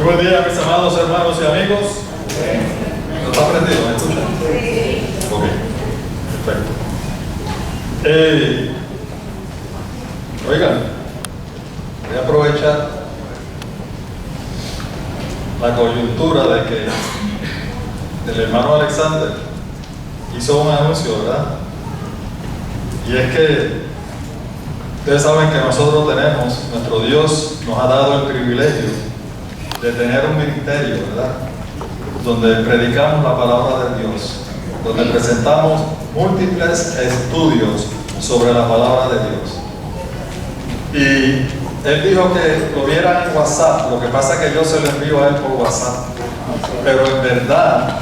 buen día, mis amados hermanos y amigos. ¿No está prendido? ¿Me escuchan? Sí. Ok, perfecto. Oigan, voy a aprovechar la coyuntura de que el hermano Alexander hizo un anuncio, ¿verdad? Y es que ustedes saben que nosotros tenemos, nuestro Dios nos ha dado el privilegio de tener un ministerio, ¿verdad? Donde predicamos la palabra de Dios, donde presentamos múltiples estudios sobre la palabra de Dios. Y él dijo que lo vieran en WhatsApp, lo que pasa es que yo se lo envío a él por WhatsApp, pero en verdad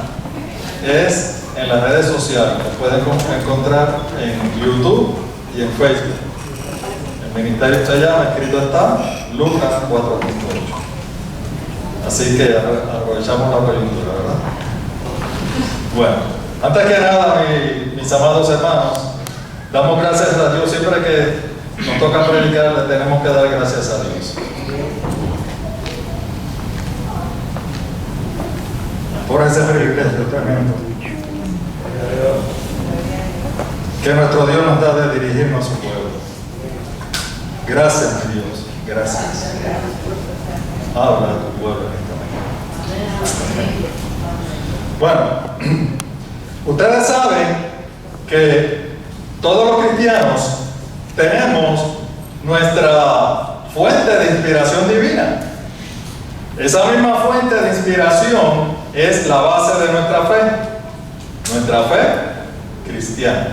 es en las redes sociales, lo pueden encontrar en YouTube y en Facebook. El ministerio se llama, escrito está, Lucas 4.8. Así que aprovechamos la coyuntura, ¿verdad? Bueno, antes que nada, mis amados hermanos, damos gracias a Dios. Siempre que nos toca predicar, le tenemos que dar gracias a Dios. Por ese privilegio tremendo que nuestro Dios nos da de dirigirnos a su pueblo. Gracias, mi Dios. Gracias. Habla a tu pueblo en esta mañana. Bueno, ustedes saben que todos los cristianos tenemos nuestra fuente de inspiración divina. Esa misma fuente de inspiración es la base de nuestra fe cristiana.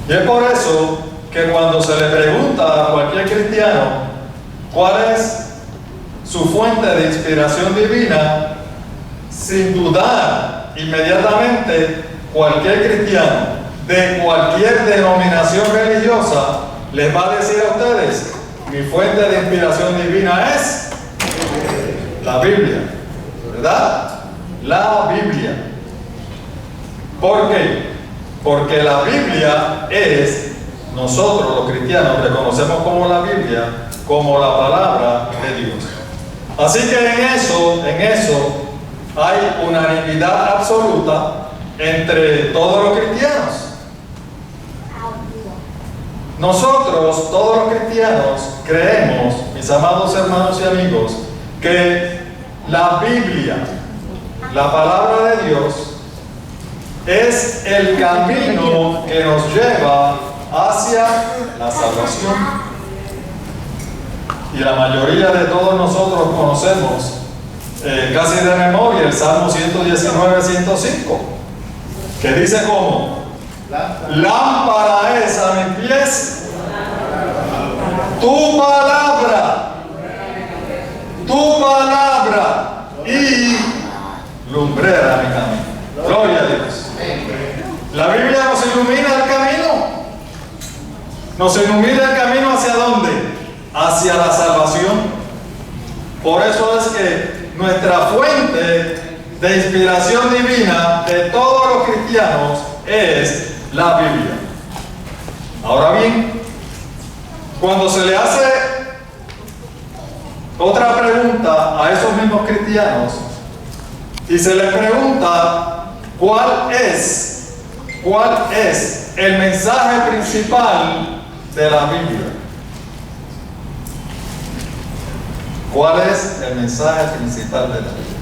Y es por eso que cuando se le pregunta a cualquier cristiano cuál es su fuente de inspiración divina, sin dudar, inmediatamente cualquier cristiano de cualquier denominación religiosa les va a decir a ustedes: mi fuente de inspiración divina es la Biblia, ¿verdad? La Biblia. ¿Por qué? Porque la Biblia es, nosotros los cristianos reconocemos como la Biblia, como la palabra de Dios. Así que en eso hay unanimidad absoluta entre todos los cristianos. Nosotros, todos los cristianos, creemos, mis amados hermanos y amigos, que la Biblia, la palabra de Dios, es el camino que nos lleva hacia la salvación. Y la mayoría de todos nosotros conocemos casi de memoria el Salmo 119-105, que dice como: lámpara es a mis pies tu palabra y lumbrera mi camino. Gloria a Dios. La Biblia nos ilumina el camino. Nos ilumina el camino ¿hacia dónde? Hacia la salvación. Por eso es que nuestra fuente de inspiración divina de todos los cristianos es la Biblia. Ahora bien, cuando se le hace otra pregunta a esos mismos cristianos y se les pregunta cuál es el mensaje principal de la Biblia. ¿Cuál es el mensaje principal de la Biblia?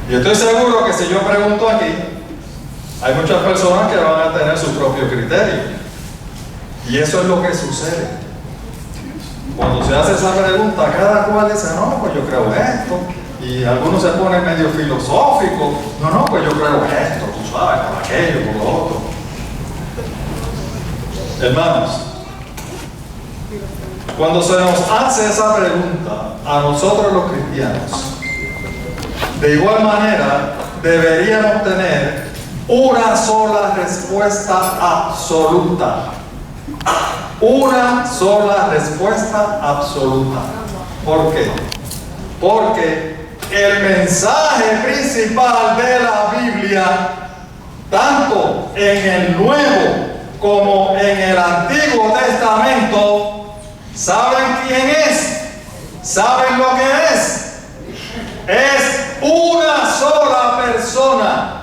Y estoy seguro que si yo pregunto aquí, hay muchas personas que van a tener su propio criterio. Y eso es lo que sucede. Cuando se hace esa pregunta, cada cual dice: no, pues yo creo esto. Y algunos se ponen medio filosóficos: no, pues yo creo esto, tú sabes, por aquello, por lo otro. Hermanos, cuando se nos hace esa pregunta a nosotros los cristianos, de igual manera deberíamos tener una sola respuesta absoluta. Una sola respuesta absoluta. ¿Por qué? Porque el mensaje principal de la Biblia, tanto en el Nuevo como en el Antiguo Testamento, ¿saben quién es? ¿Saben lo que es? Es una sola persona.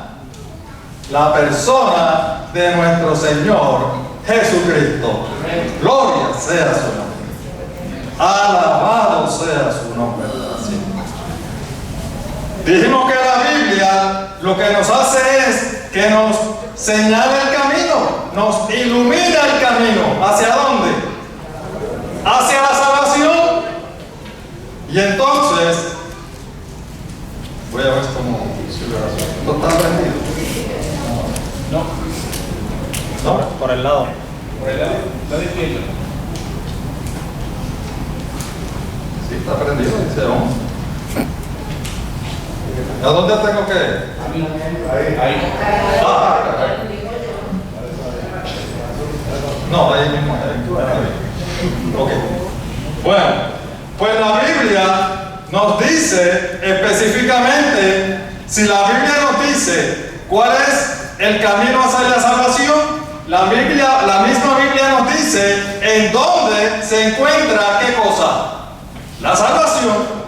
La persona de nuestro Señor Jesucristo. Gloria sea su nombre. Alabado sea su nombre. Dijimos que la Biblia lo que nos hace es que nos señala el camino, nos ilumina el camino. ¿Hacia dónde? Hacia la salvación. Y entonces, voy a ver cómo esto está prendido. No, por el lado. Por el lado izquierdo. Sí, está prendido, dice on. ¿A dónde tengo que ir? Ahí. No, ahí mismo. Ok. Bueno, pues la Biblia nos dice específicamente, si la Biblia nos dice cuál es el camino hacia la salvación, la misma Biblia nos dice en dónde se encuentra qué cosa, la salvación.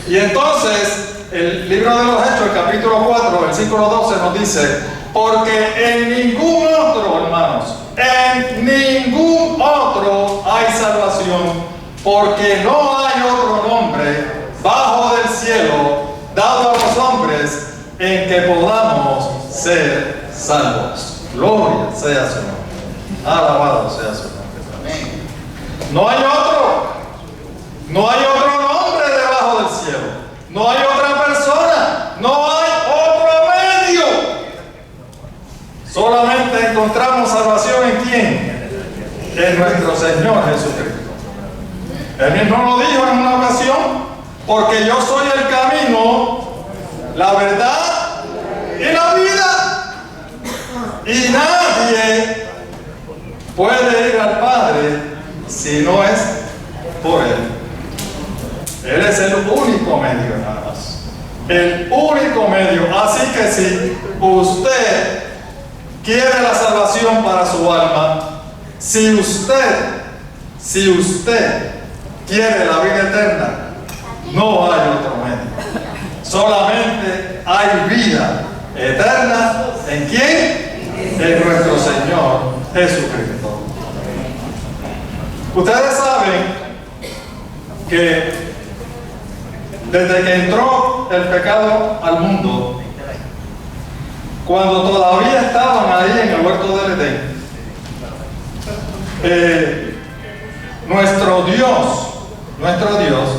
Y entonces el libro de los Hechos, el capítulo 4, versículo 12 nos dice: porque en ningún otro, hermanos, en ningún otro hay salvación, porque no hay otro nombre bajo del cielo dado a los hombres en que podamos ser salvos. Gloria sea su nombre. Alabado sea su nombre. No hay otro. No hay otro nombre debajo del cielo. No hay otra persona. No hay otro medio. Solamente encontramos salvación en quién? En nuestro Señor Jesucristo. Él mismo lo dijo en una ocasión: porque yo soy el camino, la verdad y la vida. Y nadie puede ir al Padre si no es por Él. Él es el único medio, hermanos. El único medio. Así que si usted quiere la salvación para su alma, si usted quiere la vida eterna, no hay otro medio. Solamente hay vida eterna. ¿En quién? En nuestro Señor Jesucristo. Ustedes saben que desde que entró el pecado al mundo, cuando todavía estaban ahí en el huerto del Edén, nuestro Dios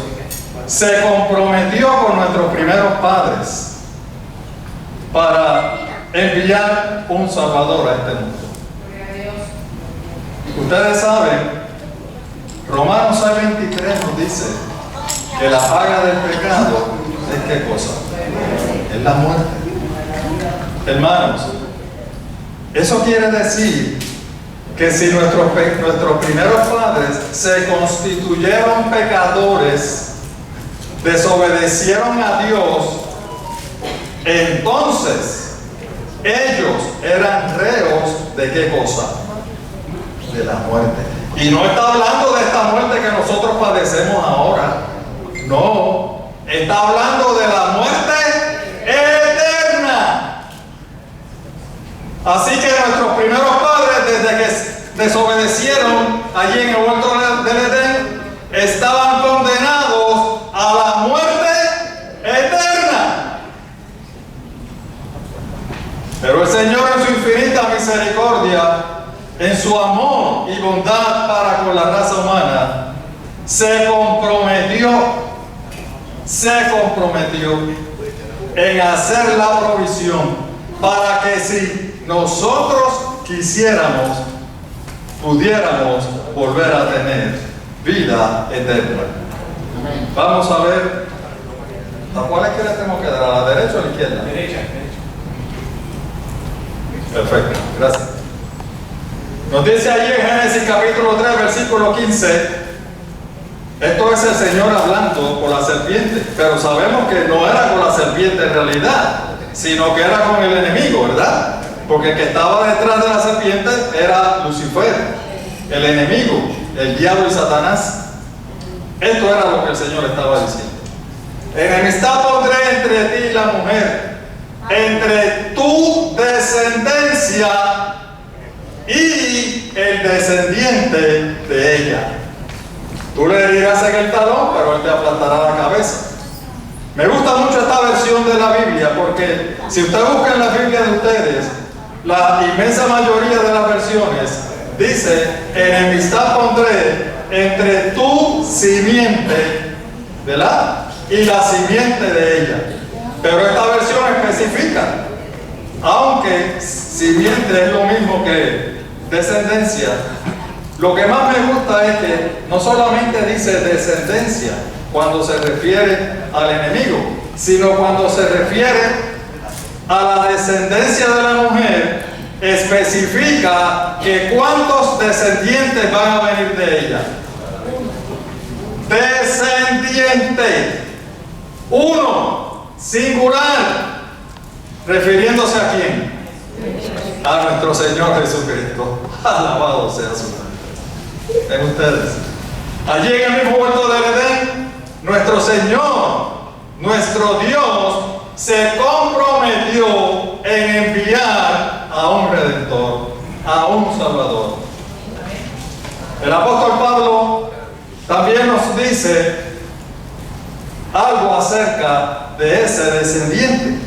se comprometió con nuestros primeros padres para enviar un Salvador a este mundo. Ustedes saben, Romanos 6:23 nos dice que la paga del pecado es ¿qué cosa? Es la muerte. Hermanos, eso quiere decir que si nuestros primeros padres se constituyeron pecadores, desobedecieron a Dios, entonces ellos eran reos de ¿qué cosa? De la muerte. Y no está hablando de esta muerte que nosotros padecemos ahora. No, está hablando de la muerte eterna. Así que nuestros primeros padres, desde que desobedecieron allí en el huerto del Edén, estaban condenados a la muerte eterna. Pero el Señor, en su infinita misericordia, en su amor y bondad para con la raza humana, se comprometió en hacer la provisión para que si nosotros quisiéramos, pudiéramos volver a tener vida eterna. Vamos a ver, ¿a cuál es que le tenemos que dar? ¿A la derecha o a la izquierda? Derecha. Perfecto, gracias. Nos dice allí en Génesis capítulo 3, versículo 15, esto es el Señor hablando con la serpiente, pero sabemos que no era con la serpiente en realidad, sino que era con el enemigo, ¿verdad? Porque el que estaba detrás de la serpiente era Lucifer, el enemigo, el diablo y Satanás. Esto era lo que el Señor estaba diciendo. Enemistad pondré entre ti y la mujer, entre tu descendencia y el descendiente de ella. Tú le herirás en el talón, pero él te aplastará la cabeza. Me gusta mucho esta versión de la Biblia porque si usted busca en la Biblia de ustedes, la inmensa mayoría de las versiones dice: enemistad pondré entre tu simiente, ¿verdad?, y la simiente de ella. Pero esta versión especifica, aunque simiente es lo mismo que descendencia, lo que más me gusta es que no solamente dice descendencia cuando se refiere al enemigo, sino cuando se refiere a la descendencia de la mujer, especifica que cuántos descendientes van a venir de ella. Descendiente, uno, singular, refiriéndose a quién, a nuestro Señor Jesucristo. Alabado sea su nombre. En ustedes, allí en el mismo huerto del Edén, nuestro Señor, nuestro Dios, se comprometió en enviar a un Redentor, a un Salvador. El apóstol Pablo también nos dice algo acerca de ese descendiente.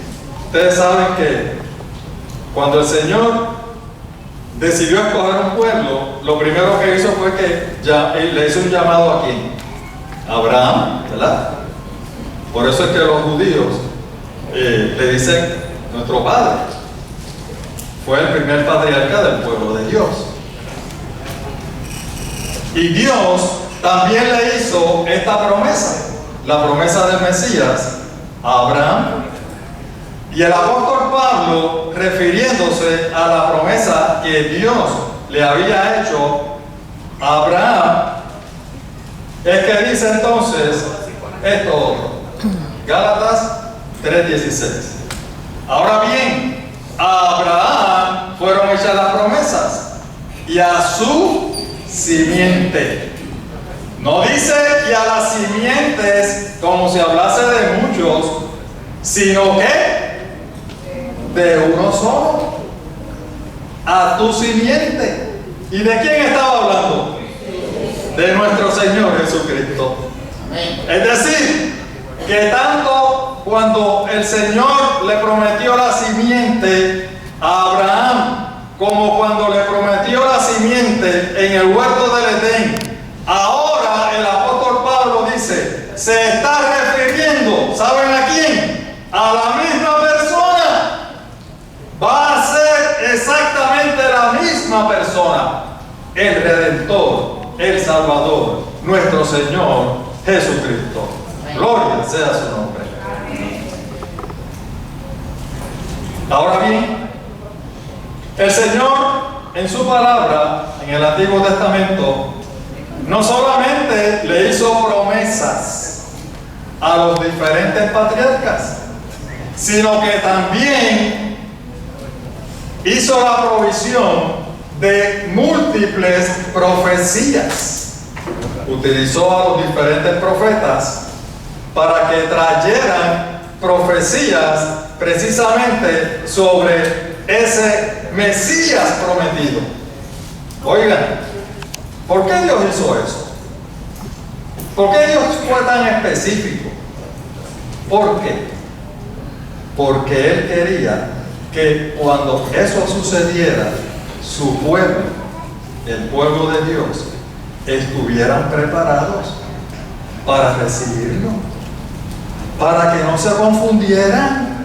Ustedes saben que cuando el Señor decidió escoger un pueblo, lo primero que hizo fue que le hizo un llamado a quién, Abraham, ¿verdad? Por eso es que los judíos le dicen nuestro padre. Fue el primer patriarca del pueblo de Dios. Y Dios también le hizo esta promesa, la promesa del Mesías, a Abraham. Y el apóstol Pablo, refiriéndose a la promesa que Dios le había hecho a Abraham, es que dice entonces esto otro. Gálatas 3:16. Ahora bien, a Abraham fueron hechas las promesas y a su simiente. No dice y a las simientes como si hablase de muchos, sino que de uno solo, a tu simiente. ¿Y de quién estaba hablando? De nuestro Señor Jesucristo. Es decir, que tanto cuando el Señor le prometió la simiente a Abraham, como cuando le prometió la simiente en el huerto del Edén, ahora el apóstol Pablo dice, se está refiriendo, ¿saben a quién? A la misma persona. Va a ser exactamente la misma persona, el Redentor, el Salvador, nuestro Señor Jesucristo. Gloria sea su nombre. Ahora bien, el Señor en su palabra, en el Antiguo Testamento, no solamente le hizo promesas a los diferentes patriarcas, sino que también hizo la provisión de múltiples profecías. Utilizó a los diferentes profetas para que trayeran profecías precisamente sobre ese Mesías prometido. Oigan, ¿por qué Dios hizo eso? ¿Por qué Dios fue tan específico? ¿Por qué? Porque Él quería que cuando eso sucediera, su pueblo, el pueblo de Dios, estuvieran preparados para recibirlo, para que no se confundieran,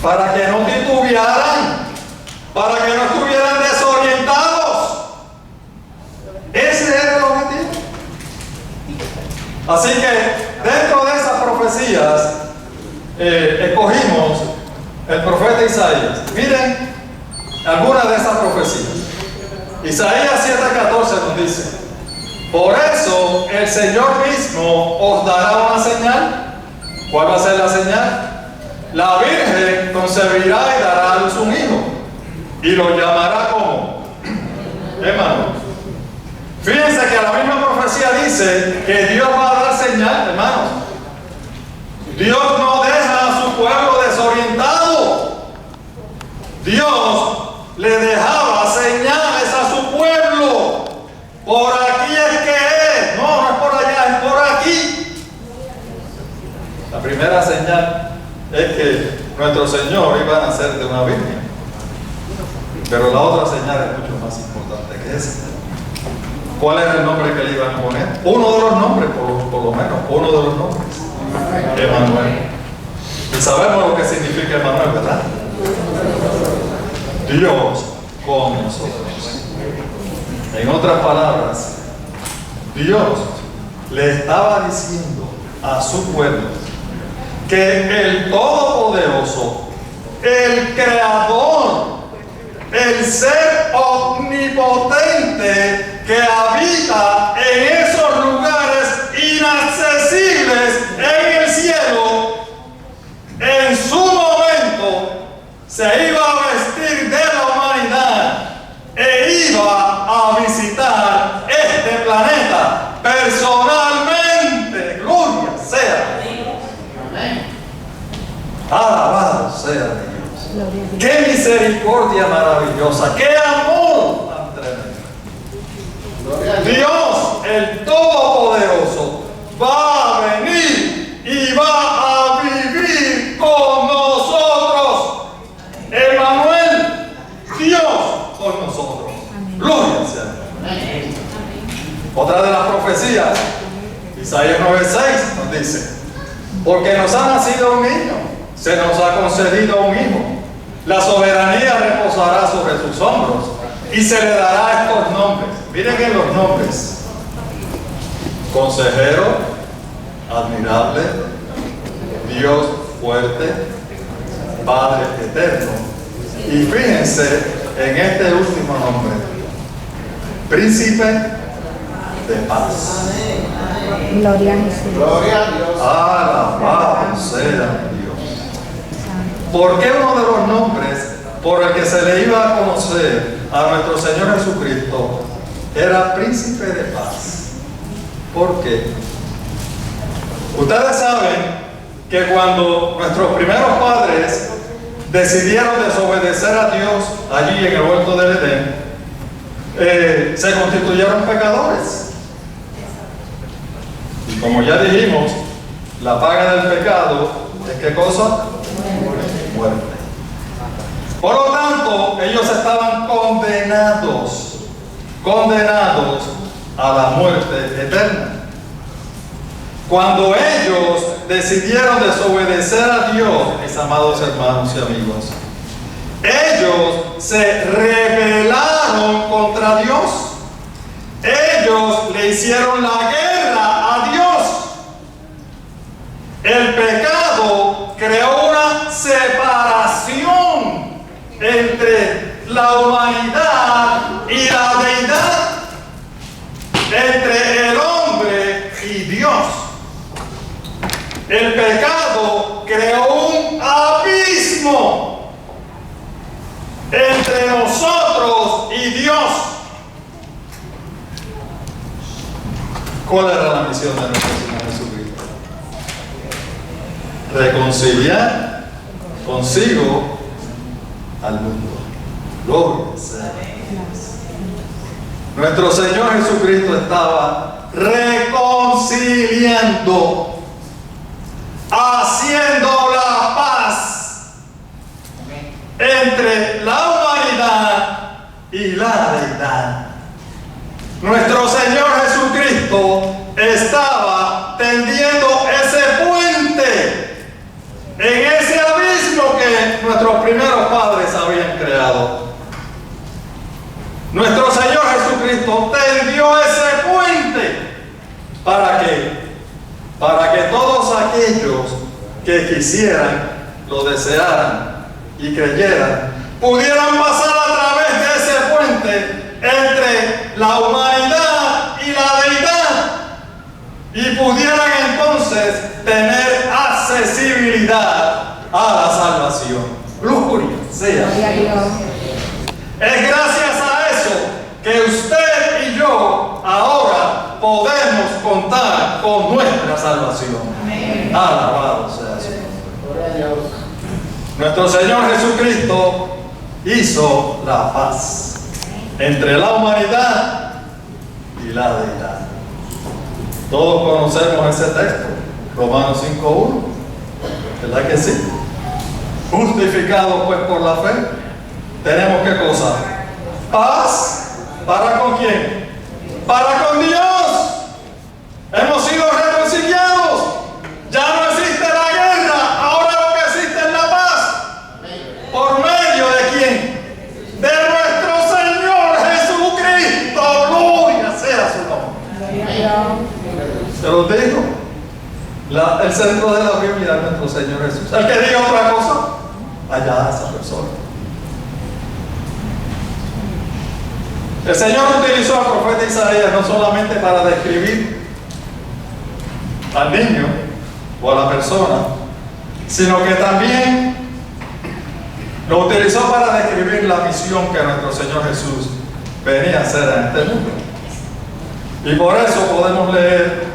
para que no titubearan, para que no estuvieran desorientados. Ese era el objetivo. Así que dentro de esas profecías escogimos el profeta Isaías. Miren algunas de esas profecías. Isaías 7:14 nos dice: por eso el Señor mismo os dará una señal. ¿Cuál va a ser la señal? La Virgen concebirá y dará a luz un hijo, y lo llamará como, hermano, Fíjense que la misma profecía dice que Dios va a dar señal, hermanos. Dios no deja a su pueblo desorientado. Dios le dejaba señales a su pueblo. Por aquí es que es. No, no es por allá, es por aquí. La primera señal es que nuestro Señor iba a nacer de una virgen. Pero la otra señal es mucho más importante que esa. ¿Cuál era el nombre que le iban a poner? Uno de los nombres, por lo menos, uno de los nombres. Emanuel. Y sabemos lo que significa Emanuel, ¿verdad? Dios con nosotros. En otras palabras, Dios le estaba diciendo a su pueblo que el Todopoderoso, el Creador, el ser omnipotente que habita en esos lugares inaccesibles en el cielo, en su momento se iba a vestir de la humanidad e iba a visitar este planeta personalmente. Gloria sea. Alabado sea Dios. Qué misericordia maravillosa, qué amor tan tremendo. Dios, el Todopoderoso, va a venir y va a vivir con nosotros. Emanuel, Dios con nosotros. Gloria sea. Otra de las profecías, Isaías 9:6 nos dice: porque nos ha nacido un niño, se nos ha concedido un hijo. La soberanía reposará sobre sus hombros y se le dará estos nombres. Miren en los nombres: Consejero, admirable, Dios fuerte, Padre eterno. Y fíjense en este último nombre: Príncipe de paz. Gloria a Jesús. Gloria a Dios. Alabado sea Dios. ¿Por qué uno de los nombres por el que se le iba a conocer a nuestro Señor Jesucristo era Príncipe de paz? ¿Por qué? Ustedes saben que cuando nuestros primeros padres decidieron desobedecer a Dios allí en el huerto del Edén, se constituyeron pecadores. Y como ya dijimos, la paga del pecado es ¿qué cosa? Muerte. Por lo tanto, ellos estaban condenados a la muerte eterna. Cuando ellos decidieron desobedecer a Dios, mis amados hermanos y amigos, ellos se rebelaron contra Dios. Ellos le hicieron la guerra a Dios. El pecado creó una separación entre la humanidad y la deidad, entre el hombre y Dios. El pecado creó un abismo entre nosotros y Dios. ¿Cuál era la misión de nuestro Señor Jesucristo? Reconciliar consigo al mundo. Gloria sea. Nuestro Señor Jesucristo estaba reconciliando, haciendo la paz entre la humanidad y la deidad. Nuestro Señor Jesucristo estaba tendiendo ese puente en ese abismo que nuestros primeros padres habían creado. Nuestro Señor Jesucristo tendió ese puente. ¿Para qué? Para que todos aquellos que quisieran, lo desearan y creyeran, pudieran pasar a través de ese puente entre la humanidad y la deidad y pudieran entonces tener accesibilidad a la salvación. Gloria sea. Gloria a Dios. Es gracias a eso que usted y yo ahora contar con nuestra salvación. Alabado sea su nombre. Nuestro Señor Jesucristo hizo la paz entre la humanidad y la deidad. Todos conocemos ese texto, Romanos 5:1, ¿verdad que sí? Justificados pues por la fe, tenemos ¿qué cosa? Paz. ¿Para con quién? Para con Dios. Hemos sido reconciliados. Ya no existe la guerra, ahora lo que existe es la paz. ¿Por medio de quién? De nuestro Señor Jesucristo. Gloria sea su nombre. Se los digo. El centro de la Biblia es nuestro Señor Jesús. El que diga otra cosa, allá esa persona. El Señor utilizó al profeta Isaías no solamente para describir al niño o a la persona, sino que también lo utilizó para describir la misión que nuestro Señor Jesús venía a hacer en este mundo. Y por eso podemos leer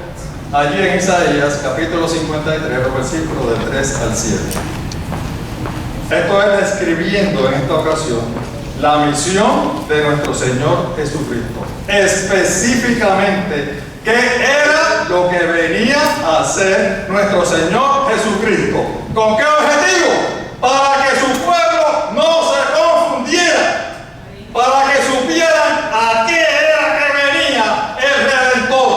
allí en Isaías capítulo 53, versículos del 3 al 7. Esto es describiendo en esta ocasión la misión de nuestro Señor Jesucristo. Específicamente, ¿qué era lo que venía a hacer nuestro Señor Jesucristo? ¿Con qué objetivo? Para que su pueblo no se confundiera, para que supieran a qué era que venía el Redentor.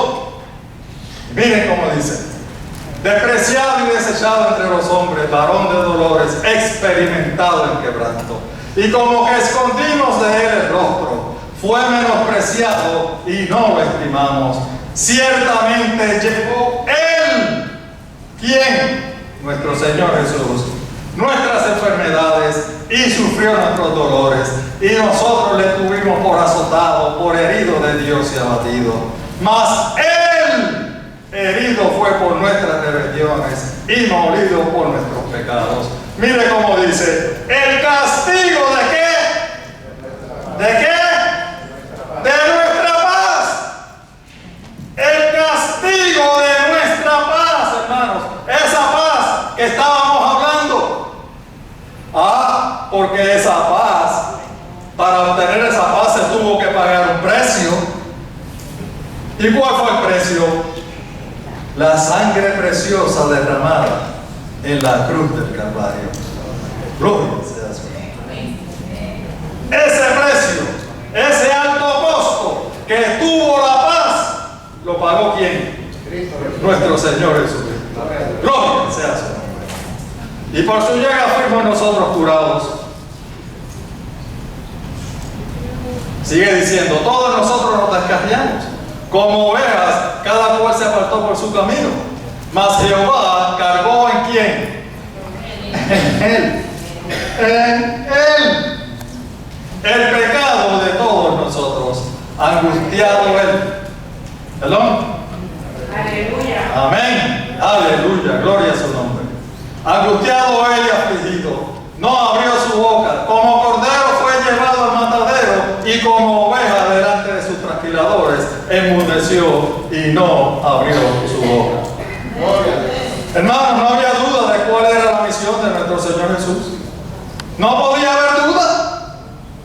Miren cómo dice: despreciado y desechado entre los hombres, varón de dolores, experimentado en quebranto, y como que escondimos de él el rostro, fue menospreciado y no lo estimamos. Ciertamente llevó él, ¿quién? Nuestro Señor Jesús, nuestras enfermedades y sufrió nuestros dolores, y nosotros le tuvimos por azotado, por herido de Dios y abatido. Mas él herido fue por nuestras rebeliones y molido por nuestros pecados. Mire cómo dice: el castigo ¿de qué? ¿De qué? De nuestra paz. El castigo de nuestra paz, hermanos. Esa paz que estábamos hablando. Porque esa paz, para obtener esa paz se tuvo que pagar un precio. ¿Y cuál fue el precio? La sangre preciosa derramada en la cruz del Calvario. Gloria sea su nombre. Ese precio, ese alto costo que tuvo la paz, lo pagó ¿quién? Nuestro Señor Jesucristo. Gloria sea su nombre. Y por su llaga fuimos nosotros curados. Sigue diciendo: todos nosotros nos descarriamos, como ovejas, cada cual se apartó por su camino. Mas Jehová cargó ¿en quién? En él. En él. El pecado de todos nosotros. Angustiado él. ¿Perdón? Aleluya. Amén. Aleluya. Gloria a su nombre. Angustiado él y afligido. No abrió su boca. Como cordero fue llevado al matadero, y como oveja delante de sus trasquiladores enmudeció y no abrió su boca. Hermanos, no había duda de cuál era la misión de nuestro Señor Jesús. No podía haber duda.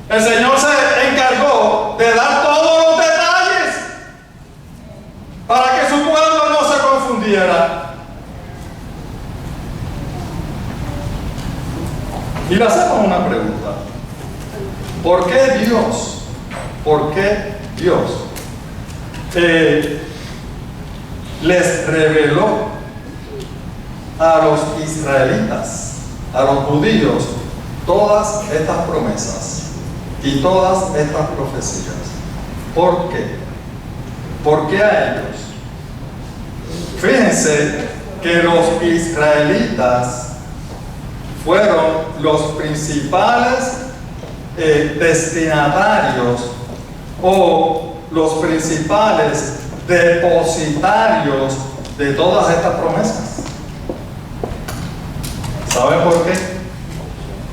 El Señor se encargó de dar todos los detalles para que su pueblo no se confundiera. Y le hacemos una pregunta: ¿por qué Dios? ¿Por qué Dios les reveló a los israelitas, a los judíos, todas estas promesas y todas estas profecías? ¿Por qué? ¿Por qué a ellos? Fíjense que los israelitas fueron los principales destinatarios o los principales depositarios de todas estas promesas. ¿Saben por qué?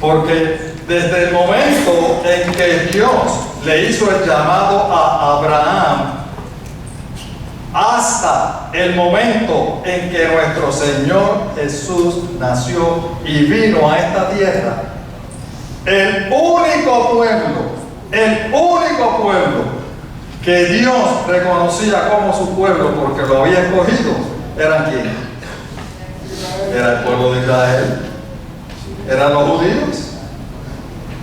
Porque desde el momento en que Dios le hizo el llamado a Abraham hasta el momento en que nuestro Señor Jesús nació y vino a esta tierra, el único pueblo que Dios reconocía como su pueblo porque lo había escogido, ¿eran quiénes? Era el pueblo de Israel, eran los judíos.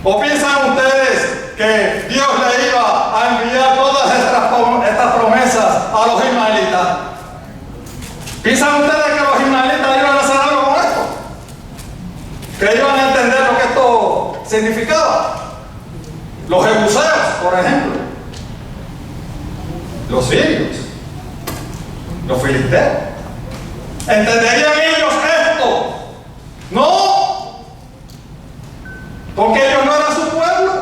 ¿O piensan ustedes que Dios le iba a enviar todas estas promesas a los ismaelitas? ¿Piensan ustedes que los ismaelitas iban a hacer algo con esto? ¿Que iban a entender lo que esto significaba? Los jebuseos, por ejemplo, los sirios, los filisteos, ¿entenderían ellos esto? No, porque ellos no eran su pueblo.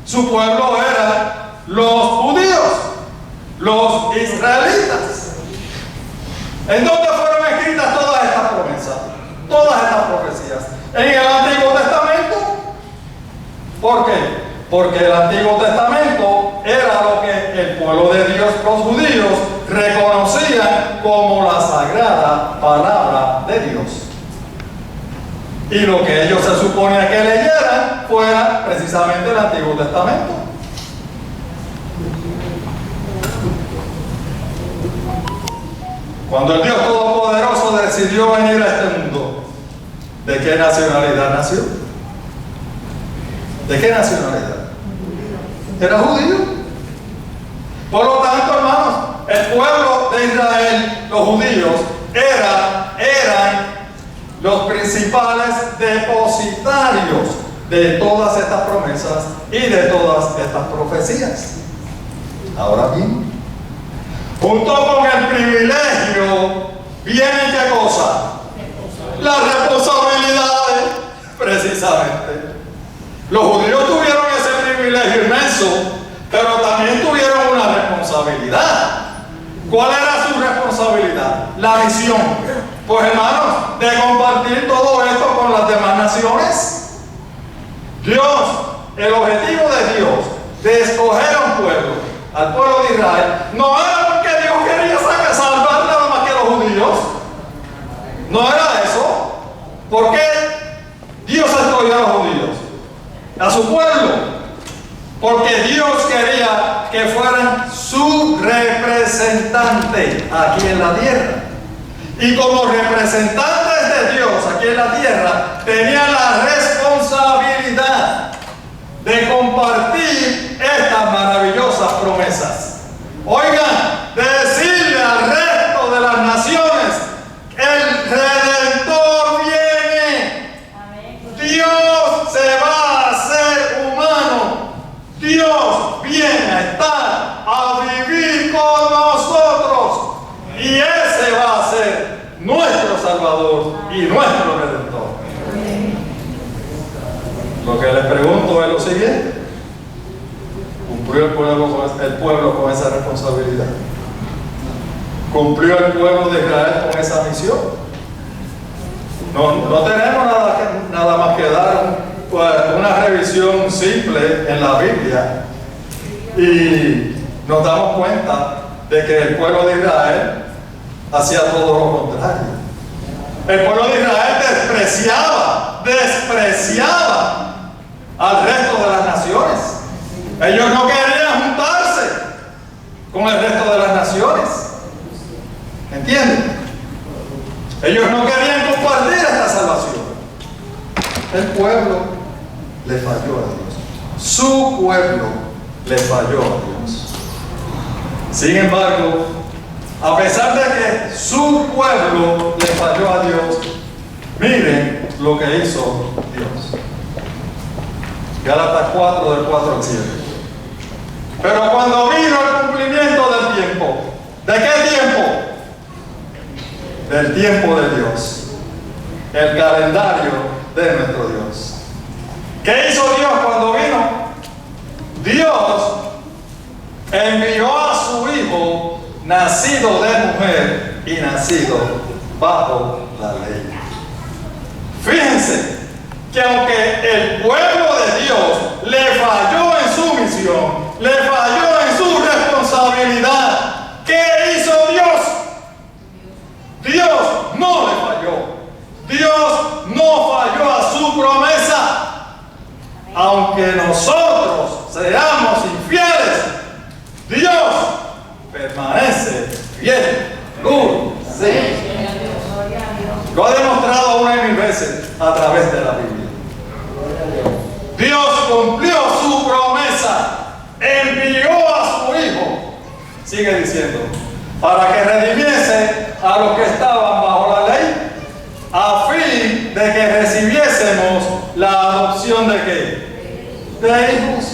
Su pueblo eran los judíos, los israelitas. ¿En dónde fueron escritas todas estas promesas? Todas estas profecías. En el Antiguo Testamento. ¿Por qué? Porque el Antiguo Testamento era lo que el pueblo de Dios, los judíos, reconocían como la sagrada palabra de Dios. Y lo que ellos se suponía que leyeran fuera precisamente el Antiguo Testamento. Cuando el Dios Todopoderoso decidió venir a este mundo, ¿de qué nacionalidad nació? ¿De qué nacionalidad? Era judío. Por lo tanto, hermanos, el pueblo de Israel, los judíos, eran los principales depositarios de todas estas promesas y de todas estas profecías. Ahora bien, junto con el privilegio viene ¿qué cosa? Las responsabilidades, precisamente. Los judíos tuvieron ese privilegio inmenso, pero también tuvieron una responsabilidad. ¿Cuál era su responsabilidad? La misión. Pues hermanos, de compartir todo esto con las demás naciones. Dios, el objetivo de Dios de escoger a un pueblo, al pueblo de Israel, no era porque Dios quería salvar nada más que los judíos. No era eso. ¿Por qué Dios escogió a los judíos? A su pueblo. Porque Dios quería que fueran su representante aquí en la tierra. Y como representantes de Dios aquí en la tierra, tenían la responsabilidad de compartir estas maravillosas promesas. Oigan, decirle al resto de las naciones, el Redentor viene. Dios se va a hacer humano. Dios viene a estar, a vivir con nosotros. Y ese va a ser nuestro Salvador y nuestro Redentor. Lo que les pregunto es lo siguiente: ¿cumplió el pueblo con esa responsabilidad? ¿Cumplió el pueblo de Israel con esa misión? No tenemos nada más que dar una revisión simple en la Biblia y nos damos cuenta de que el pueblo de Israel hacía todo lo contrario. El pueblo de Israel despreciaba al resto de las naciones. Ellos no querían juntarse con el resto de las naciones. ¿Entienden? Ellos no querían compartir esta salvación. El pueblo le falló a Dios. Su pueblo le falló a Dios. Sin embargo, a pesar de que su pueblo le falló a Dios, miren lo que hizo Dios. Gálatas 4, del 4 al 7. Pero cuando vino el cumplimiento del tiempo, ¿de qué tiempo? Del tiempo de Dios, el calendario de nuestro Dios. ¿Qué hizo Dios cuando vino? Dios envió a su Hijo, nacido de mujer y nacido bajo la ley. Fíjense que aunque el pueblo de Dios le falló en su misión, le falló en su responsabilidad, ¿qué hizo Dios? no falló a su promesa. Aunque nosotros seamos infieles, Dios permanece fiel. Sí. Lo ha demostrado una y mil veces a través de la Biblia. Dios cumplió su promesa, envió a su Hijo, sigue diciendo, para que redimiese a los que estaban bajo la ley, a fin de que recibiésemos la adopción de ¿qué? De hijos.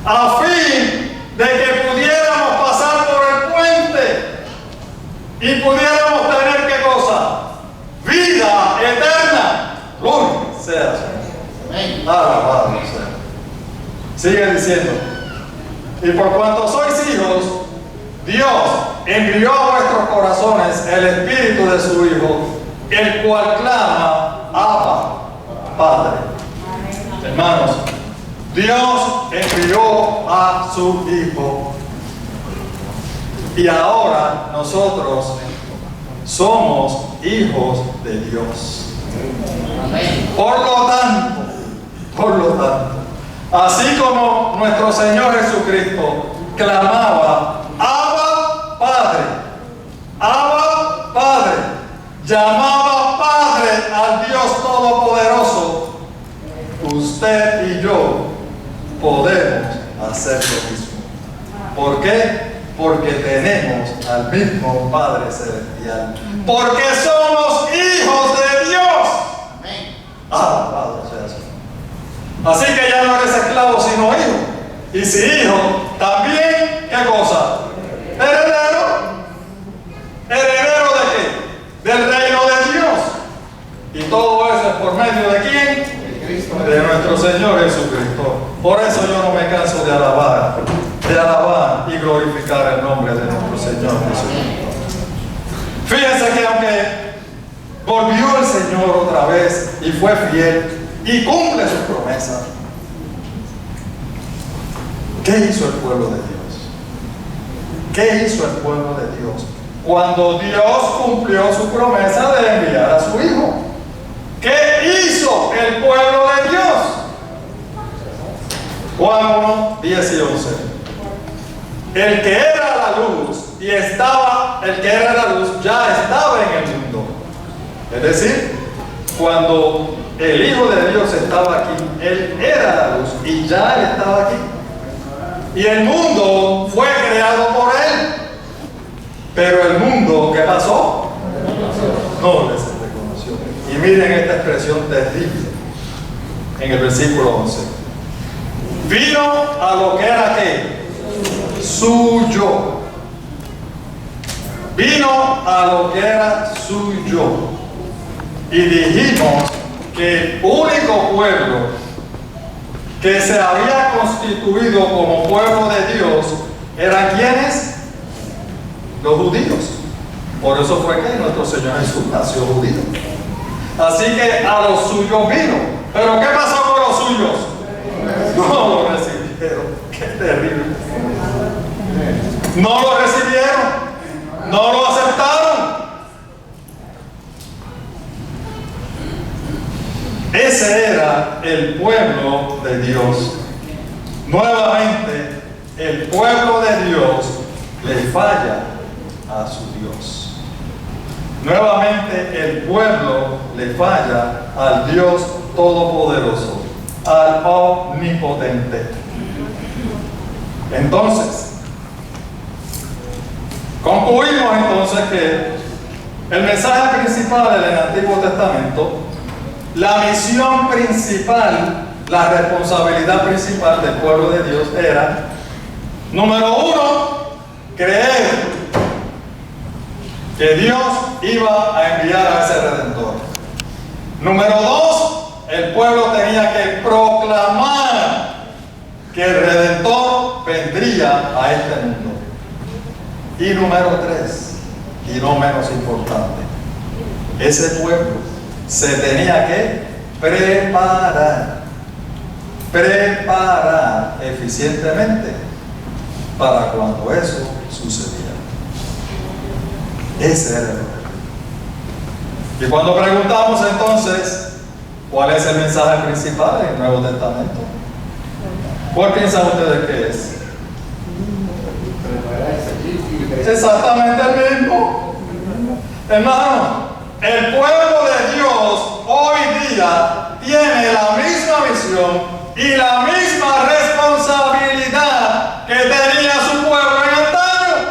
A fin de que pudiéramos pasar por el puente y pudiéramos tener ¿qué cosa? Vida eterna. Gloria sea. Alabado sea. Sigue diciendo, y por cuanto sois hijos, Dios envió a vuestros corazones el Espíritu de su Hijo, el cual clama, Abba, Padre. Hermanos, Dios envió a su Hijo y ahora nosotros somos hijos de Dios. Por lo tanto, así como nuestro Señor Jesucristo clamaba, Abba, Padre, Abba, Padre, llamaba Padre al Dios Todopoderoso, usted y yo podemos hacer lo mismo. ¿Por qué? Porque tenemos al mismo Padre Celestial. Porque somos hijos de Dios. Alabado sea eso. Así que ya no eres esclavo sino hijo. Y si hijo, también, ¿qué cosa? Heredero. ¿Heredero de qué? Del reino de Dios. Y todo eso es por medio de ¿quién? De nuestro Señor Jesucristo. Por eso yo no me canso de alabar y glorificar el nombre de nuestro Señor Jesucristo. Fíjense que aunque volvió el Señor otra vez y fue fiel y cumple sus promesas, ¿qué hizo el pueblo de Dios? ¿Qué hizo el pueblo de Dios cuando Dios cumplió su promesa de enviar a su Hijo? ¿Qué hizo el pueblo de Dios? Juan 1, 10 y 11. El que era la luz el que era la luz ya estaba en el mundo. Es decir, cuando el Hijo de Dios estaba aquí, Él era la luz y ya Él estaba aquí. Y el mundo fue creado por Él. Pero el mundo, ¿qué pasó? No les reconoció. Y miren esta expresión terrible en el versículo 11. Vino a lo que era ¿qué? Suyo. Vino a lo que era suyo. Y dijimos que el único pueblo que se había constituido como pueblo de Dios eran ¿quiénes? Los judíos. Por eso fue que nuestro Señor Jesús nació judío. Así que a los suyos vino. ¿Pero qué pasó con los suyos? No lo recibieron. Qué terrible. No lo recibieron. No lo aceptaron. Ese era el pueblo de Dios. Nuevamente, el pueblo de Dios le falla a su Dios. Nuevamente, el pueblo le falla al Dios Todopoderoso, al Omnipotente. Entonces, concluimos entonces que el mensaje principal del Antiguo Testamento, la misión principal, la responsabilidad principal del pueblo de Dios era, número uno, creer que Dios iba a enviar a ese Redentor. Número dos, el pueblo tenía que proclamar que el Redentor vendría a este mundo. Y número tres, y no menos importante, ese pueblo se tenía que preparar eficientemente para cuando eso sucediera. Ese era el problema. Y cuando preguntamos entonces, ¿cuál es el mensaje principal en el Nuevo Testamento? ¿Cuál piensan ustedes que es? Exactamente el mismo. Hermano, el pueblo de Dios hoy día tiene la misma misión y la misma responsabilidad que tenía su pueblo en antaño.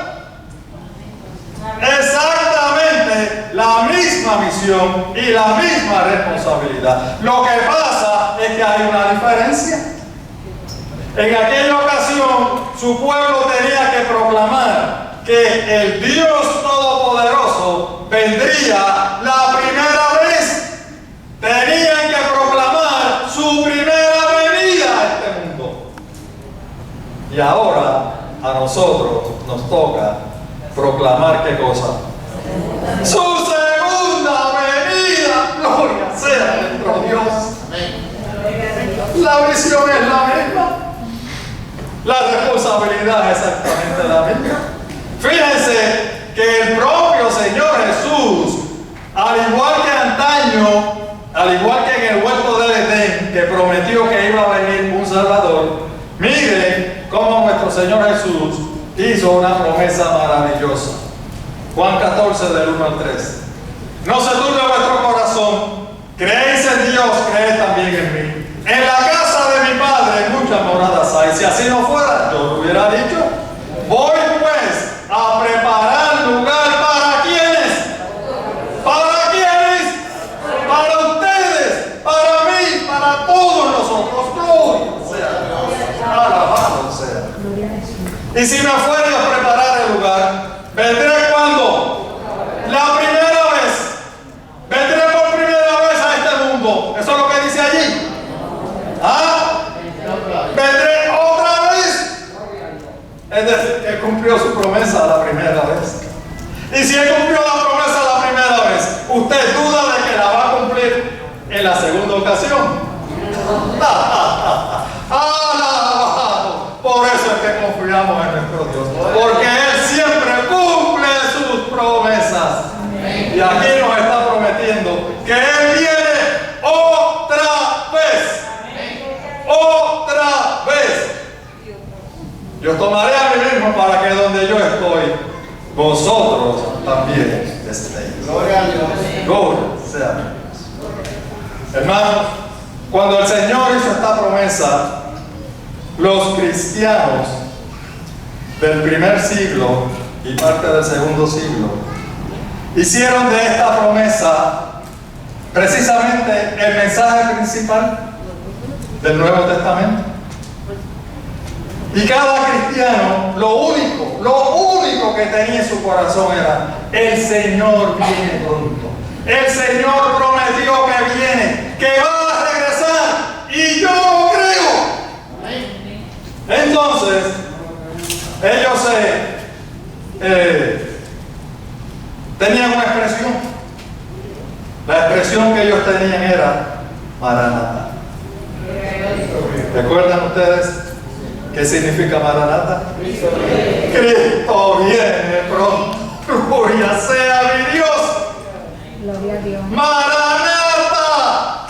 Exactamente la misma misión y la misma responsabilidad. Lo que pasa es que hay una diferencia. En aquella ocasión, su pueblo tenía que proclamar que el Dios Todopoderoso vendría la primera vez. Tenían que proclamar su primera venida a este mundo. Y ahora a nosotros nos toca proclamar ¿qué cosa? Su segunda venida. Gloria sea nuestro Dios. La visión es la misma. La responsabilidad es exactamente la misma. Fíjense que el propio Señor Jesús, al igual que antaño, al igual que en el huerto del Edén, que prometió que iba a venir un Salvador, miren cómo nuestro Señor Jesús hizo una promesa maravillosa. Juan 14, del 1 al 3. No se turbe vuestro corazón, creéis en Dios, creed también en mí. En la casa de mi Padre muchas moradas hay. Si así no fuera, yo lo hubiera dicho. Voy pues a preparar lugar para ¿quiénes? ¿Para quiénes? Para ustedes, para mí, para todos nosotros. Gloria sea Dios. Alabado sea. Y si me fuere a preparar el lugar, vendré cuando? La primera vez. Vendré por primera vez a este mundo. Eso es lo que dice allí. ¿Ah? Vendré otra vez. Es decir, Él cumplió su promesa la primera vez. Y si Él cumplió la promesa la primera vez, ¿usted duda de que la va a cumplir en la segunda ocasión? ¡Alabado! Por eso es que confiamos en nuestro Dios. Porque Él siempre cumple sus promesas. Y aquí nos está prometiendo que Él viene otra vez. Otra vez. Yo tomaré a mí mismo para que donde yo estoy, vosotros también estéis. Gloria a Dios. Gloria sea a Dios. Hermanos, cuando el Señor hizo esta promesa, los cristianos del primer siglo y parte del segundo siglo hicieron de esta promesa precisamente el mensaje principal del Nuevo Testamento. Y cada cristiano, lo único que tenía en su corazón era: el Señor viene pronto. El Señor prometió que viene, que va a regresar, y yo lo creo. Entonces, ellos tenían una expresión. La expresión que ellos tenían era Maranatha. ¿Recuerdan ustedes qué significa Maranatha? Cristo viene pronto. Gloria sea mi Dios. Gloria a Dios. Maranatha.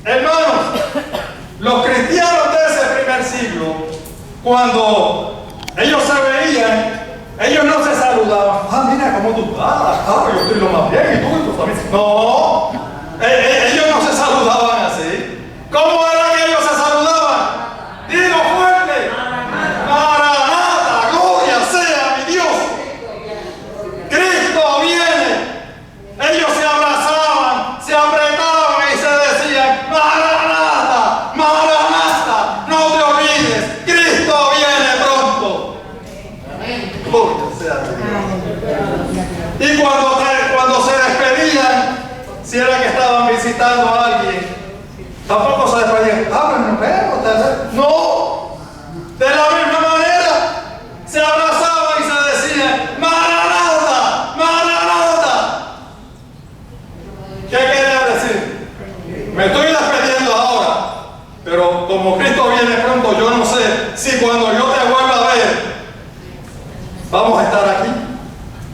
Hermanos, los cristianos de ese primer siglo, cuando ellos se veían, ellos no se saludaban. Ah, mira cómo tú estás. Ah, yo estoy lo más bien y tú también. No, ellos no se saludaban así. ¿Cómo era que ellos se saludaban? Dilo fuerte. Maranatha, gloria sea mi Dios. Cristo viene. Ellos se abrazaban, se apretaban y se decían: Maranatha, Maranatha, no te olvides, Cristo viene pronto. Gloria sea mi Dios. Y cuando se despedían, si era que estaban visitando a alguien, tampoco se despedían: ábrenos, ven. No, de la misma manera se abrazaban y se decían: Maranatha, Maranatha. ¿Qué quería decir? Me estoy despediendo ahora, pero como Cristo viene pronto, yo no sé si cuando yo te vuelva a ver vamos a estar aquí.